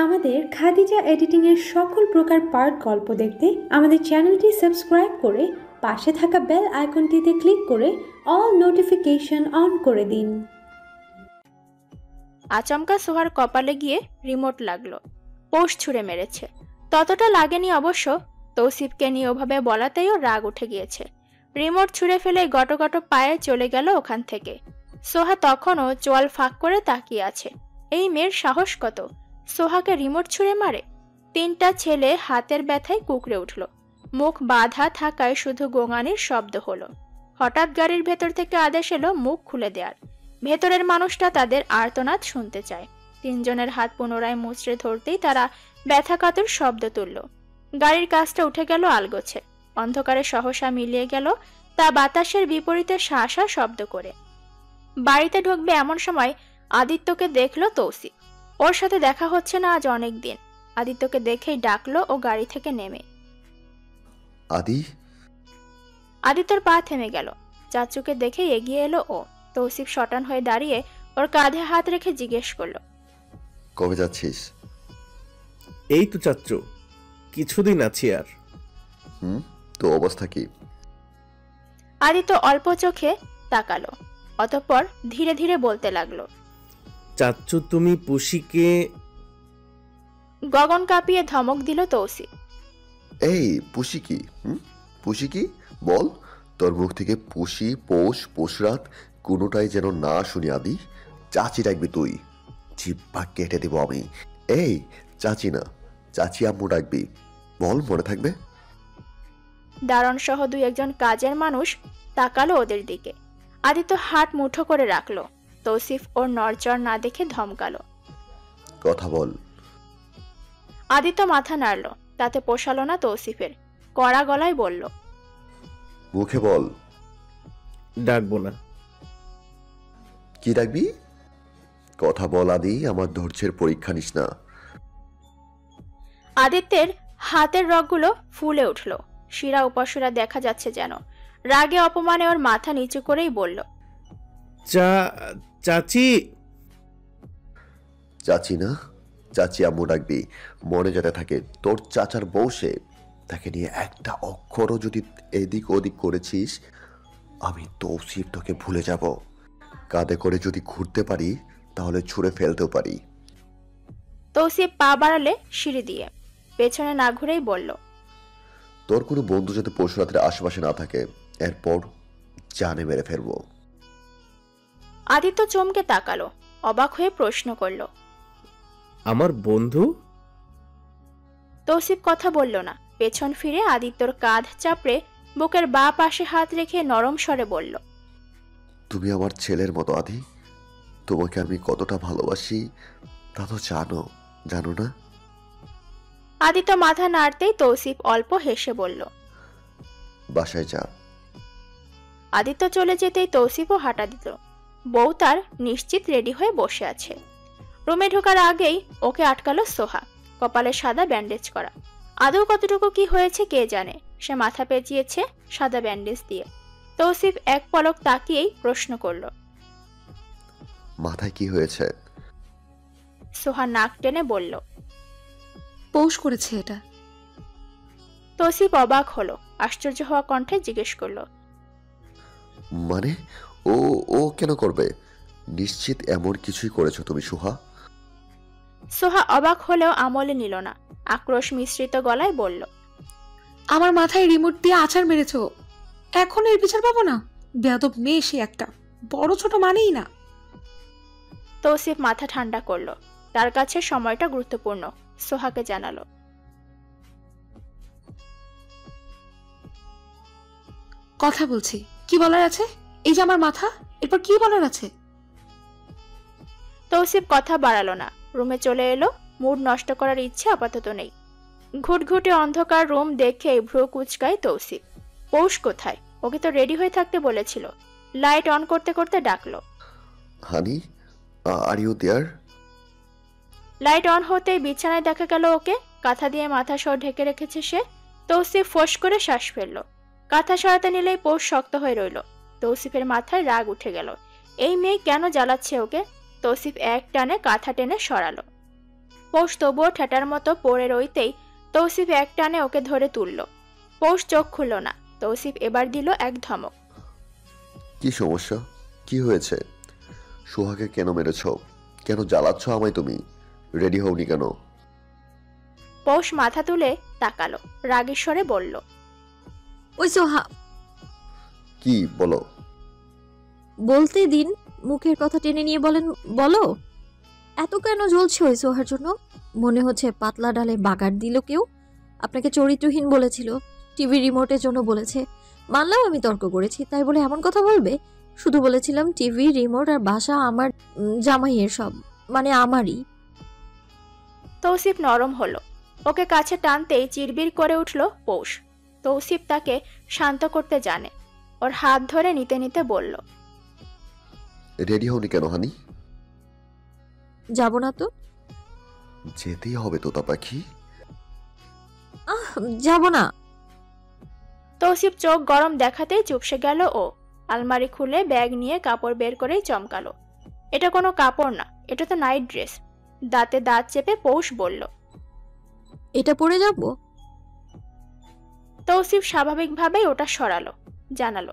আমাদের খাদিজা এডিটিং এর সকল প্রকার পার্ট গল্প দেখতে আমাদের চ্যানেলটি সাবস্ক্রাইব করে পাশে থাকা বেল আইকনটিতে ক্লিক করে অল নোটিফিকেশন অন করে দিন। আচমকা সোহার কপালে গিয়ে রিমোট লাগলো। পোষ ছুঁড়ে মেরেছে। ততটা লাগেনি অবশ্য। তৌসিফকে নিয়ে ওভাবে বলাতেই ওর রাগ উঠে গিয়েছে। রিমোট ছুঁড়ে ফেলে গটগট পায়ে চলে গেল ওখান থেকে। সোহা তখনও চোয়াল ফাঁক করে তাকিয়ে আছে। এই মেয়ের সাহস কত, সোহাকে রিমোট ছুঁড়ে মারে। তিনটা ছেলে হাতের ব্যথায় কুঁকড়ে উঠল। মুখ বাঁধা থাকায় শুধু গোঙানির শব্দ হলো। হঠাৎ গাড়ির ভেতর থেকে আদেশ এলো মুখ খুলে দেওয়ার। ভেতরের মানুষটা তাদের আর্তনাদ শুনতে চায়। তিনজনের হাত পুনরায় মুচড়ে ধরতেই তারা ব্যথাকাতর শব্দ তুলল। গাড়ির কাজটা উঠে গেল আলগোছে। অন্ধকারে সহসা মিলিয়ে গেল তা বাতাসের বিপরীতে শাঁসা শব্দ করে। বাড়িতে ঢুকবে এমন সময় আদিত্যকে দেখলো তৌসিফ। ওর সাথে দেখা হচ্ছে না আজ অনেক দিন। আদিত্যকে দেখেই ডাকলো ও গাড়ি থেকে নেমে। আদিত্যর পা থেমে গেল। চাচুকে দেখে এগিয়ে এলো ও। তৌসিফ শটান হয়ে দাঁড়িয়ে ওর কাঁধে হাত রেখে জিজ্ঞেস করলো, কবে যাচ্ছিস? এই তো চাচু, কিছুদিন আছি আর। তো অবস্থা কি? আদিত্য অল্প চোখে তাকালো, অতঃপর ধীরে ধীরে বলতে লাগলো, চাচু তুমি পুষিকে। গগন কাঁপিয়ে ধমক দিল তৌসিফ। এই পুষি কি? পুষি কি বল? তোর মুখ থেকে পুষি, পৌষ, পোষরাত কোনোটাই যেন না শুনি। আদি চাচি ডাকবি তুই, জিব্বা কেটে দেব আমি। এই চাচি না, চাচি আম্মু ডাকবি, বল মনে থাকবে? দারণ সহ দুই একজন কাজের মানুষ তাকালো ওদের দিকে। আদিত্য হাত মুঠো করে রাখলো। তৌসিফ ওর নড়চড় না দেখে ধমকালো, কথা বল। আদিত্য মাথা নাড়ল, তাতে পোষালো না তৌসিফের। কড়া গলায় বলল, মুখে বল। ডাকবো না। কি ডাকবি? কথা বল আদি, আমার ধৈর্যের পরীক্ষা নিস না। আদিত্যের হাতের রগগুলো ফুলে উঠল। শিরা উপশিরা দেখা যাচ্ছে যেন। রাগে অপমানে ওর মাথা নিচু করেই বলল, চাচি। চাচি না, চাচি আম্মু ডাকবি, মনে যাতে থাকে। তোর চাচার বউ সে, তাকে নিয়ে একটা অক্ষরও যদি এদিক ওদিক করেছিস, আমি তৌসিফ তোকে ভুলে যাব। কাঁধে করে যদি ঘুরতে পারি তাহলে ছুঁড়ে ফেলতেও পারি। তৌসিফ পা বাড়ালে সিঁড়ি দিয়ে, পেছনে না ঘুরেই বলল, তোর কোনো বন্ধু যাতে পরশুরাতের আশেপাশে না থাকে, এরপর জানে মেরে ফেলবো। আদিত্য চমকে তাকালো, অবাক হয়ে প্রশ্ন করল, আমার বন্ধু? তৌসিফ কথা বলল না। পেছন ফিরে আদিত্যর কাঁধ চাপড়ে বুকের বাঁ পাশে হাত রেখে নরম স্বরে বলল, তুমি আমার ছেলের মতো আদি, তোমাকে আমি কতটা ভালোবাসি তা তো জানো না? আদিত্য মাথা নাড়তেই তৌসিফ অল্প হেসে বলল, বাসায় যা। আদিত্য চলে যেতেই তৌসিফও হাঁটা দিল। বউ তার নিশ্চিত রেডি হয়ে বসে আছে। রুমে ঢোকার আগেই ওকে আটকালো সোহা, কপালে সাদা ব্যান্ডেজ করা। আদৌ কতটুকু কি হয়েছে কে জানে। সে মাথা পেঁচিয়েছে সাদা ব্যান্ডেজ দিয়ে। তৌসিফ এক পলক তাকিয়েই প্রশ্ন করল, মাথায় কি হয়েছে? সোহা নাক টেনে বলল, পৌষ করেছে এটা। তৌসিফ অবাক হলো, আশ্চর্য হওয়া কণ্ঠে জিজ্ঞেস করলো, মানে ও ও কেন করবে? নিশ্চিত এমন কিছুই করেছো তুমি সুহা? সোহা অবাক হলেও আমলে নিল না। আক্রোশ মিশ্রিত গলায় বলল, আমার মাথায় রিমোট দিয়ে আছাড় মেরেছ, এখন এর বিচার পাবো না? বেয়াদব মেয়ে সে একটা, বড় ছোট মানেই না। তৌসিফ মাথা ঠান্ডা করলো। তার কাছে সময়টা গুরুত্বপূর্ণ। সোহাকে জানালো, কথা বলছি, কি বলার আছে? এই যে আমার মাথা, এরপর কি বলার আছে? তৌসিফ কথা বাড়ালো না, রুমে চলে এলো। মুড নষ্ট করার ইচ্ছে আপাতত নেই। ঘুটঘুটে অন্ধকার রুম দেখে ভ্রু কুচকায় তৌসিফ। পৌষ কোথায়? ওকে তো রেডি হয়ে থাকতে বলেছিল। লাইট অন করতে করতে ডাকলো, honey, are you there? Light on হতেই বিছানায় দেখা গেল ওকে। কাঁথা দিয়ে মাথা সহ ঢেকে রেখেছে সে। তৌসিফ ফোঁস করে শ্বাস ফেলল। কাঁথা সরাতে নিলেই পৌষ শক্ত হয়ে রইল। তৌসিফের মাথায় রাগ উঠে গেল। এই মেয়ে কেন জ্বালাচ্ছে ওকে? তৌসিফ এক টানে কাঁথা টেনে সরালো। পৌষ তবুও ঠেটার মতো পড়ে রইতেই তৌসিফ এক টানে ওকে ধরে তুলল। পৌষ চোখ খুলল না। তৌসিফ এবার দিল এক ধমক। কি সমস্যা? কি হয়েছে? সোহাকে কেন মেরেছ? কেন জ্বালাচ্ছ আমায় তুমি? রেডি হওনি কেন? পৌষ মাথা তুলে তাকালো, রাগেশ্বরে বলল, ওই সোহা, কি বলো? বলতে দিন, মুখের কথা টেনে নিয়ে বলেন। বলো, এত কেন জ্বলছে ওই সোহার জন্য? মনে হচ্ছে পাতলা ডালে বাগার দিল কেউ। আপনাকে চরিত্রহীন বলেছিল, টিভি রিমোটের জন্য বলেছে। মানলাম আমি তর্ক করেছি, তাই বলে এমন কথা বলবে? শুধু বলেছিলাম টিভি রিমোট আর বাসা আমার জামাইয়ের, সব মানে আমারই। তৌসিফ নরম হলো। ওকে কাছে টানতেই চিরবির করে উঠল পৌষ। তৌসিফ তাকে শান্ত করতে জানে। ওর হাত ধরে নিতে নিতে বলল, রেডি হওনি কেন হানি? যাব না তো। যেতেই হবে তোতা পাখি। যাব না। তৌসিফ চোখ গরম দেখাতেই চুপসে গেল ও। আলমারি খুলে ব্যাগ নিয়ে কাপড় বের করেই চমকালো। এটা কোনো কাপড় না, এটা তো নাইট ড্রেস। দাঁতে দাঁত চেপে পৌষ বলল, এটা পরে যাব? তৌসিফ স্বাভাবিকভাবেই ওটা সরালো, জানালো,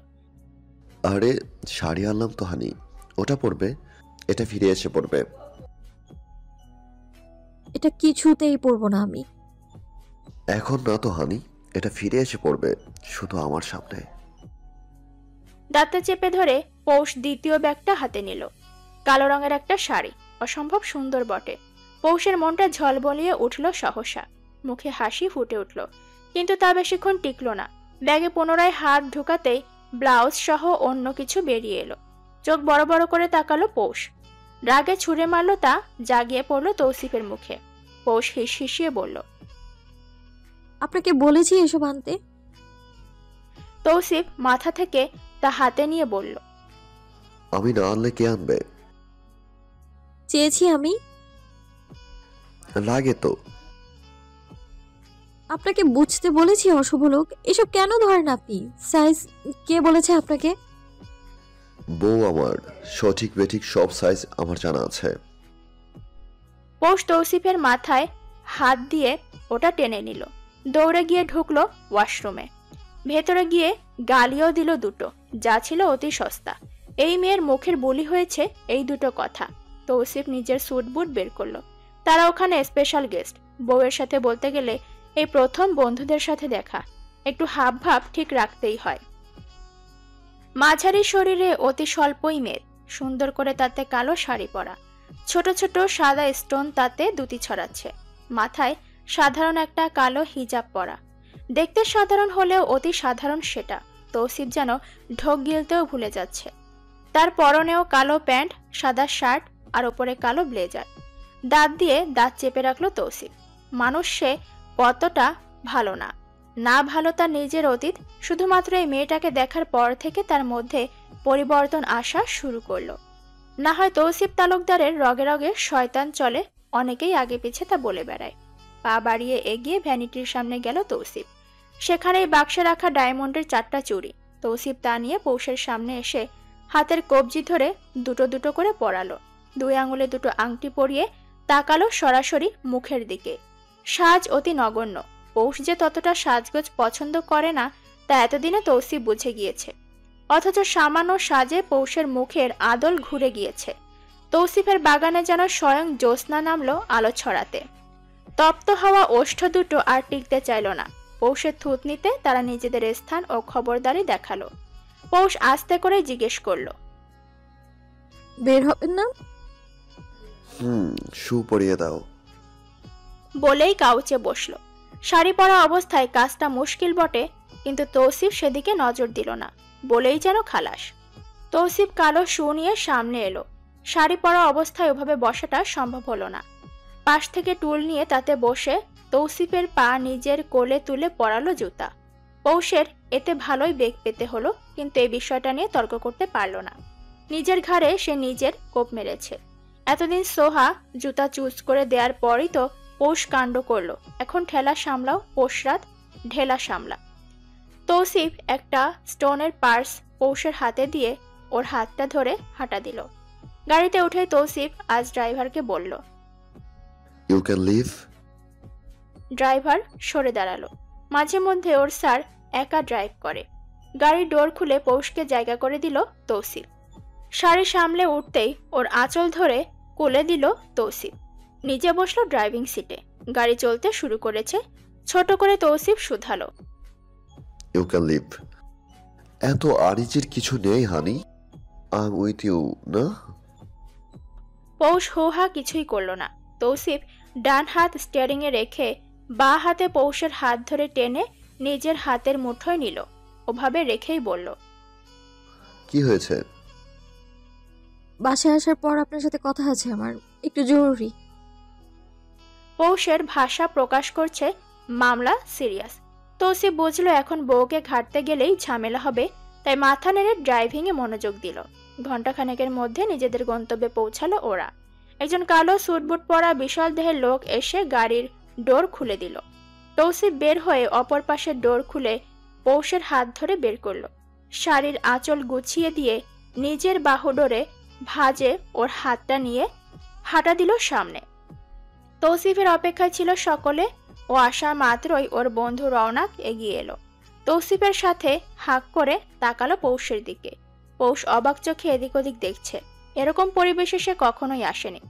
আরে শাড়ি আনলাম তো হানি, ওটা পরবে। এটা ফিরে এসে পড়বে। এটা কিছুতেই পরবো না আমি। এখন না তো হানি, এটা ফিরে এসে পড়বে, শুধু আমার সামনে। দাঁতে চেপে ধরে পৌষ দ্বিতীয় ব্যাগটা হাতে নিল। কালো রঙের একটা শাড়ি, অসম্ভব সুন্দর বটে। পৌষের মনটা ঝলবলিয়ে উঠল সহসা। মুখে হাসি ফুটে উঠল, কিন্তু তা বেশিক্ষণ টিকল না। ব্যাগে পুনরায় হাত ঢুকাতেই ব্লাউজ সহ অন্য কিছু বেরিয়ে এলো। চোখ বড় বড় করে তাকালো পৌষ। রাগে ছুঁড়ে মারল তা, জাগিয়ে পড়ল তৌসিফের মুখে। পৌষ হিসিয়ে বলল, আপনাকে বলেছি এসব আনতে। তৌসিফ মাথা থেকে তা হাতে নিয়ে বলল, আমি না আনলে কে আনবে? চেয়েছি আমি। লাগে তো। আপনাকে বুঝতে বলেছি অশুভ লোক। এসব কেন ধরেন আপনি? সাইজ কে বলেছে আপনাকে? বউ আমার, সঠিক বেঠিক সব সাইজ আমার জানা আছে। পৌষ তৌসিফের মাথায় হাত দিয়ে ওটা টেনে নিল। দৌড়ে গিয়ে ঢুকলো ওয়াশরুমে। ভেতরে গিয়ে গালিও দিল দুটো, যা ছিল অতি সস্তা। এই মেয়ের মুখের বুলি হয়েছে এই দুটো কথা। তৌসিফ নিজের স্যুট বুট বের করলো। তারা ওখানে স্পেশাল গেস্ট। বউয়ের সাথে বলতে গেলে এই প্রথম বন্ধুদের সাথে দেখা। একটু হাব ভাব ঠিক রাখতেই হয়। মাঝারি শরীরে অতি স্বল্পই মেদ, সুন্দর করে তাতে কালো শাড়ি পরা, ছোট ছোট সাদা স্টোন তাতে দুটি ছড়াচ্ছে। মাথায় সাধারণ একটা কালো হিজাব পরা। দেখতে সাধারণ হলেও অতি সাধারণ সেটা। তৌসিফ যেন ঢোক গিলতেও ভুলে যাচ্ছে। তার পরনেও কালো প্যান্ট, সাদা শার্ট আর ওপরে কালো ব্লেজার। দাঁত দিয়ে দাঁত চেপে রাখলো তৌসিফ। মানুষ সে কতটা ভালো না, না ভালো তার নিজের অতীত। শুধুমাত্র এই মেয়েটাকে দেখার পর থেকে তার মধ্যে পরিবর্তন আসা শুরু করলো। না হয় তৌসিফ তালুকদারের রগে রগে শয়তান চলে, অনেকেই আগে পিছে তা বলে বেড়ায়। পা বাড়িয়ে এগিয়ে ভ্যানিটির সামনে গেল তৌসিফ। সেখানেই বাক্সে রাখা ডায়মন্ডের 4টা চুড়ি। তৌসিফ তা নিয়ে পৌষের সামনে এসে হাতের কবজি ধরে দুটো দুটো করে পরালো। 2 আঙুলে দুটো আংটি পরিয়ে তাকালো সরাসরি মুখের দিকে। সাজ অতি নগণ্য। পৌষ যে ততটা সাজগোজ পছন্দ করে না তা এতদিনে তৌসিফ বুঝে গিয়েছে। অথচ সামান্য সাজে পৌষের মুখের আদল ঘুরে গিয়েছে। তৌসিফের বাগানে যেন স্বয়ং জ্যোৎস্না নামলো আলো ছড়াতে। তপ্ত হওয়া ওষ্ঠ দুটো আর টিকতে চাইল না। পৌষের থুতনিতে তারা নিজেদের স্থান ও খবরদারি দেখালো। পৌষ আস্তে করে জিজ্ঞেস করলো, বের হবেন না? শু পরিয়ে দাও। বলেই কাউচে বসলো। শাড়ি পরা অবস্থায় কাজটা মুশকিল বটে, কিন্তু তৌসিফ সেদিকে নজর দিল না, বলেই যেন খালাস। তৌসিফ কালো শু নিয়ে সামনে এলো। শাড়ি পরা অবস্থায় ওভাবে বসাটা সম্ভব হলো না। পাশ থেকে টুল নিয়ে তাতে বসে তৌসিফের পা নিজের কোলে তুলে পরালো জুতা। পৌষের এতে ভালোই বেগ পেতে হলো, কিন্তু এই বিষয়টা নিয়ে তর্ক করতে পারল না। নিজের ঘাড়ে সে নিজের কোপ মেরেছে। এতদিন সোহা জুতা চুজ করে দেওয়ার পরই তো পৌষ কাণ্ড করলো। এখন ঠেলা সামলাও, পৌষরাত ঢেলা সামলা। তৌসিফ একটা স্টোনের পার্স পৌষের হাতে দিয়ে ওর হাতটা ধরে হাঁটা দিল। গাড়িতে উঠে তৌসিফ আজ ড্রাইভারকে বলল। You can leave. ড্রাইভার সরে দাঁড়ালো। মাঝে মধ্যে ওর স্যার একা ড্রাইভ করে। গাড়ির ডোর খুলে পৌষকে জায়গা করে দিল তৌসিফ। শাড়ি সামলে উঠতেই ওর আঁচল ধরে কোলে দিল তৌসিফ। নিজে বসলো ড্রাইভিং সিটে। গাড়ি চলতে শুরু করেছে। ছোট করে তৌসিফ শুধালো। You can leave. এত আনিজের কিছু নেই honey, I am with you না। পৌষ হোহা কিছুই করল না। তৌসিফ ডান হাত স্টিয়ারিং এ রেখে বা হাতে পৌষের হাত ধরে টেনে নিজের হাতের মুঠোয় নিল। ওভাবে রেখেই বলল। কি হয়েছে? বাসায় আসার পর আপনার সাথে কথা আছে আমার, একটু জরুরি। পৌষের ভাষা প্রকাশ করছে মামলা সিরিয়াস। তৌসিফ বুঝলো এখন বউকে ঘাটতে গেলেই ঝামেলা হবে, তাই মাথা নেড়ে ড্রাইভিং এ মনোযোগ দিল। ঘণ্টাখানেকের মধ্যে নিজেদের গন্তব্যে পৌঁছালো ওরা। একজন কালো স্যুটবুট পরা বিশাল দেহের লোক এসে গাড়ির ডোর খুলে দিল। তৌসিফ বের হয়ে অপর পাশের ডোর খুলে পৌষের হাত ধরে বের করলো। শাড়ির আঁচল গুছিয়ে দিয়ে নিজের বাহু ডোরে ভাঁজে ওর হাতটা নিয়ে হাঁটা দিল সামনে। তৌসিফের অপেক্ষায় ছিল সকলে। ও আসা মাত্রই ওর বন্ধু রওনাক এগিয়ে এলো। তৌসিফের সাথে হাঁক করে তাকালো পৌষের দিকে। পৌষ অবাক চোখে এদিক ওদিক দেখছে। এরকম পরিবেশে সে কখনোই আসেনি।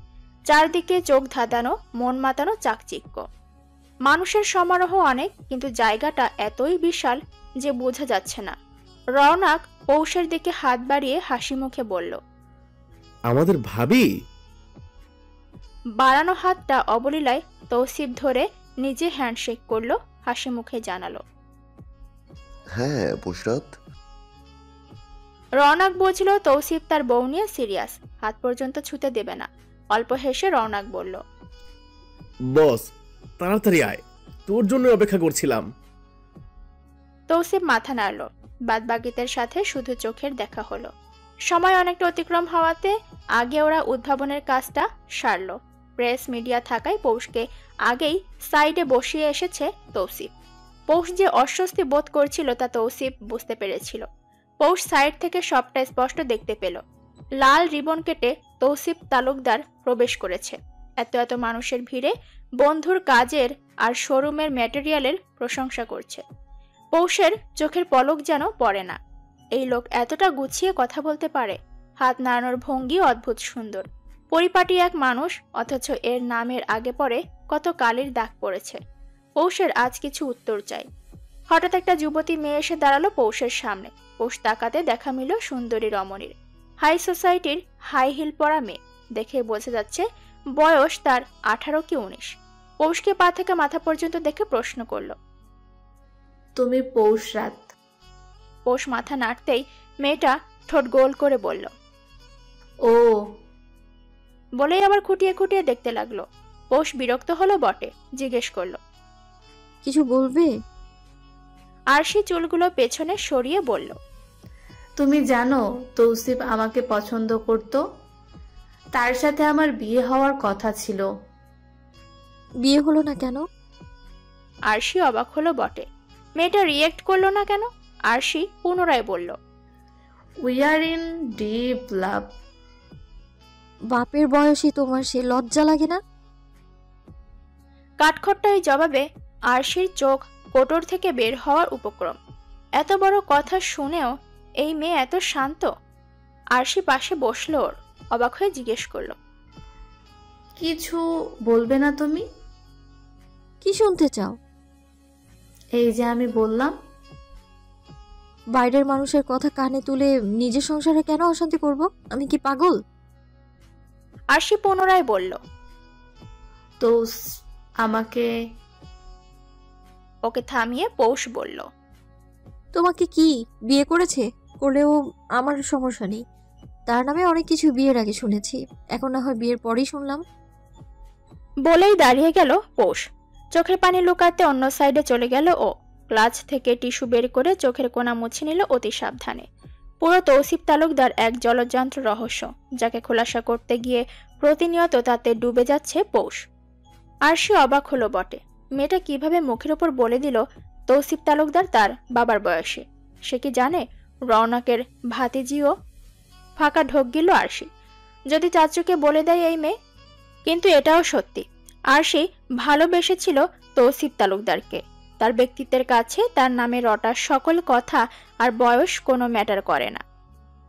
চারদিকে চোখ ধাঁধানো, মন মাতানো চাকচিক্য। মানুষের সমারোহ অনেক, কিন্তু জায়গাটা এতই বিশাল যে বোঝা যাচ্ছে না। রওনাক পৌষের দিকে হাত বাড়িয়ে হাসি মুখে বলল। আমাদের ভাবি। বাড়ানো হাতটা অবলীলায় তৌসিফ ধরে নিজে হ্যান্ডশেক করলো, হাসি মুখে জানালো। হ্যাঁ পুশরাত। রওনাক বুঝলো তৌসিফ তার বউ নিয়ে সিরিয়াস। হাত পর্যন্ত ছুতে দেবে না। অল্প হেসে রওনাক বলল। বস তাড়াতাড়ি আয়, তোর জন্য অপেক্ষা করছিলাম। তৌসিফ মাথা নাড়ল। বাদবাকিদের সাথে শুধু চোখের দেখা হলো। সময় অনেকটা অতিক্রম হওয়াতে আগে ওরা উদ্ভাবনের কাজটা সারল। প্রেস মিডিয়া থাকায় পৌষকে আগেই সাইডে বসিয়ে এসেছে তৌসিফ। পৌষ যে অস্বস্তি বোধ করছিল তা তৌসিফ বুঝতে পেরেছিল। পৌষ সাইড থেকে সবটা স্পষ্ট দেখতে পেল। লাল রিবন কেটে তৌসিফ তালুকদার প্রবেশ করেছে। এত এত মানুষের ভিড়ে বন্ধুর কাজের আর শোরুমের ম্যাটেরিয়ালের প্রশংসা করছে। পৌষের চোখের পলক যেন পড়ে না। এই লোক এতটা গুছিয়ে কথা বলতে পারে। হাত নাড়ানোর ভঙ্গি অদ্ভুত সুন্দর। পরিপাটি এক মানুষ, অথচ এর নামের আগে পরে কত কালির দাগ পড়েছে। পৌষের আজ কিছু উত্তর চাই। হঠাৎ একটা যুবতী মেয়ে এসে দাঁড়ালো পৌষের সামনে। পৌষ তাকাতে দেখা মিল সুন্দরী রমণীর। হাই সোসাইটির হাই হিল পরা মেয়ে। দেখে বোঝা যাচ্ছে বয়স তার 18 কি 19। পৌষকে পা থেকে মাথা পর্যন্ত দেখে প্রশ্ন করল। তুমি পৌষরাত? পৌষ মাথা নাড়তেই মেয়েটা ঠোঁট গোল করে বলল, ও। বলেই আবার খুঁটিয়ে খুঁটিয়ে দেখতে লাগলো। পৌষ বিরক্ত হলো বটে, জিজ্ঞেস করলো, কিছু বলবে? আরশি চুলগুলো পেছনে সরিয়ে বলল, তুমি জানো তৌসিফ আমাকে পছন্দ করত। তার সাথে আমার বিয়ে হওয়ার কথা ছিল। বিয়ে হলো না কেন? আরশি অবাক হলো বটে। মেয়েটা রিয়েক্ট করলো না কেন? আরশি পুনরায় বলল, উই আর ইন ডিপ লাভ। বাপের বয়সী তোমার সে লজ্জা লাগে না? কাঠখট্টা এই জবাবে আরশির চোখ কোটর থেকে বের হওয়ার উপক্রম। এত বড় কথা শুনেও এই মেয়ে এত শান্ত। আরশি পাশে বসলো ওর। অবাক হয়ে জিজ্ঞেস করলো, কিছু বলবে না তুমি? কি শুনতে চাও? এই যে আমি বললাম। বাইরের মানুষের কথা কানে তুলে নিজের সংসারে কেন অশান্তি করব? আমি কি পাগল? আরশি পুনরায় বলল, তো আমাকে। ওকে থামিয়ে পৌষ বলল, তোমাকে কি বিয়ে করেছে? করলেও আমার সমস্যা নেই। তার নামে অনেক কিছু বিয়ের আগে শুনেছি, এখন না হয় বিয়ের পরেই শুনলাম। বলেই দাঁড়িয়ে গেল পৌষ। চোখের পানি লুকাতে অন্য সাইডে চলে গেল ও। ক্লাচ থেকে টিস্যু বের করে চোখের কোনা মুছে নিল অতি সাবধানে। পুরো তৌসিফ তালুকদার এক জলযন্ত্র রহস্য, যাকে খোলাসা করতে গিয়ে প্রতিনিয়ত তাতে ডুবে যাচ্ছে পৌষ। আরশি অবাক হলো বটে। মেয়েটা কিভাবে মুখের ওপর বলে দিল তৌসিফ তালুকদার তার বাবার বয়সে। সে কি জানে রওনাকের ভাতিজিও? ফাঁকা ঢোক গেল আরশি। যদি চাচুকে বলে দেয় এই মেয়ে। কিন্তু এটাও সত্যি, আরশি ভালোবেসেছিল তৌসিফ তালুকদারকে। তার ব্যক্তিত্বের কাছে তার নামে রটা সকল কথা আর বয়স কোনো ম্যাটার করে না।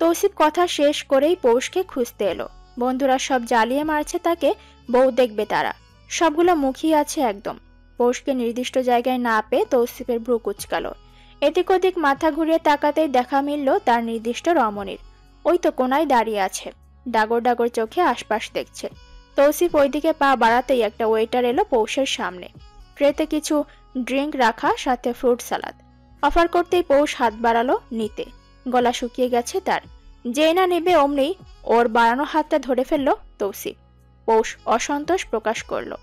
তৌসিফ কথা শেষ করেই পৌষকে খুঁজতে এলো। বন্ধুরা সব জ্বালিয়ে মারছে তাকে, বউ দেখবে তারা, সবগুলো মুখিয়ে আছে একদম। পৌষকে নির্দিষ্ট জায়গায় না পেয়ে তৌসিফের ভ্রু কুচকালো। এদিক ওদিক মাথা ঘুরিয়ে তাকাতেই দেখা মিলল তার নির্দিষ্ট রমণীর। ওই তো কোনায় দাঁড়িয়ে আছে, ডাগর ডাগর চোখে আশপাশ দেখছে। তৌসিফ ওইদিকে পা বাড়াতেই একটা ওয়েটার এলো পৌষের সামনে। ট্রেতে কিছু ড্রিঙ্ক রাখা, সাথে ফ্রুট সালাদ। অফার করতেই পৌষ হাত বাড়ালো নিতে। গলা শুকিয়ে গেছে তার। যেই না নেবে অমনি ওর বাড়ানো হাতটা ধরে ফেললো তৌসিফ। পৌষ অসন্তোষ প্রকাশ করলো।